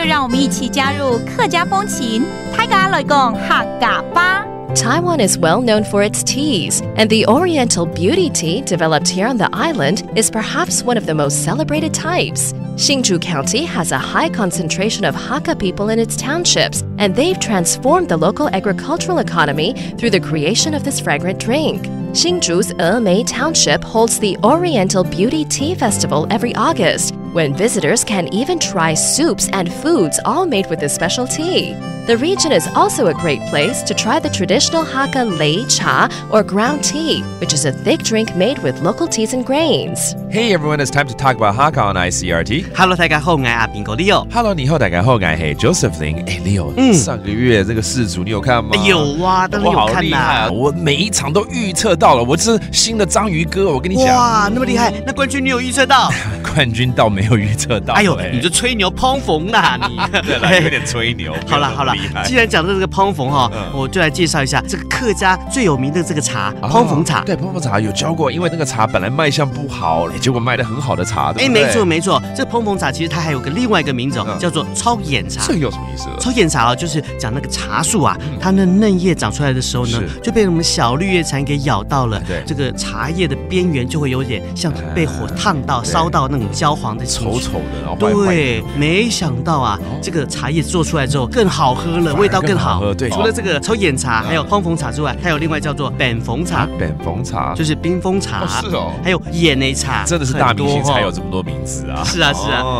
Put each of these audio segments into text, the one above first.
让我们一起加入客家风情，大家来讲客家吧。Taiwan is well known for its teas, and the Oriental Beauty Tea developed here on the island is perhaps one of the most celebrated types. Hsinchu County has a high concentration of Hakka people in its townships, and they've transformed the local agricultural economy through the creation of this fragrant drink. Hsinchu's Emei Township holds the Oriental Beauty Tea Festival every August, when visitors can even try soups and foods all made with this special tea. The region is also a great place to try the traditional Hakka lei cha, or ground tea, which is a thick drink made with local teas and grains. Hey everyone, it's time to talk about Hakka on ICRT. Hello， 大家好，我係阿邊個 Leo。Hello， 你好，大家好，我係 Josephine。Leo，上个月这个世足你有看吗？有啊，当然有看啦。我每一场都预测到了，我是新的章鱼哥，我跟你讲。哇，那么厉害！那冠军你有预测到？冠军倒没有预测到。哎呦，你就吹牛碰逢啦你。对啦，有点吹牛。好啦，既然讲到这个碰逢哈，我就来介绍一下这个客家最有名的这个茶——碰逢茶。对，碰逢茶有教过，因为那个茶本来卖相不好，结果卖得很好的茶，对不对？没错，这碰逢茶其实它还有个另外一个名字叫做超眼茶。这有什么意思？超眼茶就是讲那个茶树啊，它的嫩叶长出来的时候呢，就被我们小绿叶蝉给咬到了，这个茶叶的边缘就会有点像被火烫到、烧到那种焦黄的丑丑的，然后对，没想到啊，这个茶叶做出来之后更好喝了，味道更好。对，除了这个超眼茶，还有碰逢茶之外，还有另外叫做扁逢茶。扁逢茶就是冰封茶，是哦。还有眼内茶，真的是大明星才有这么多名字啊！是啊，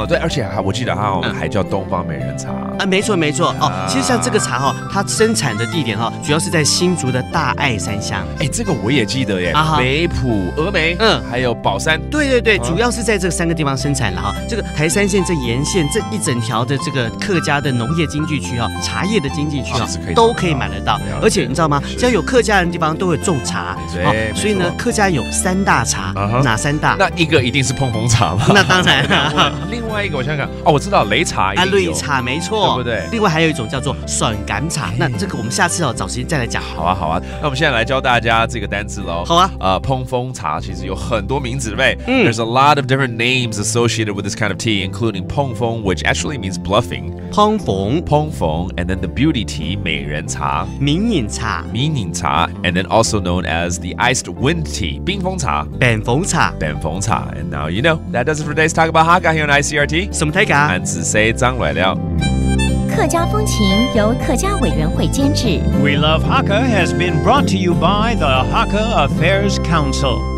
对，而且我记得它还叫东方美人茶啊，没错哦。其实像这个茶它生产的地点主要是在新竹的大爱三乡。这个我也记得耶，北埔、峨眉，还有宝山。对，主要是在这3个地方生产了这个台三线这沿线这一整条的这个客家的农业经济区茶叶的经济区都可以买得到。而且你知道吗？只要有客家人的地方都会种茶，所以呢，客家有3大茶，哪3大？那一个一定是碰逢茶嘛？那当然另外一个我想想我知道擂茶擂茶没错，对不对？另外还有一种叫做笋干茶，那这个我们下次找时间再来讲。好啊，那我们现在来教大家这个单字喽。好啊，碰逢茶其实有很多名字，对不对？There's a lot of different names associated with this kind of tea, including 碰逢, which actually means bluffing. 碰逢 and then the beauty tea 美人茶, 明饮茶 and then also known as the iced wind tea 冰封茶 扁逢茶 And now you know. That does it for today's talk about Hakka here on ICRT. 什么大家？汉字say 张来了。客家风情由客家委员会监制。We Love Hakka has been brought to you by the Hakka Affairs Council.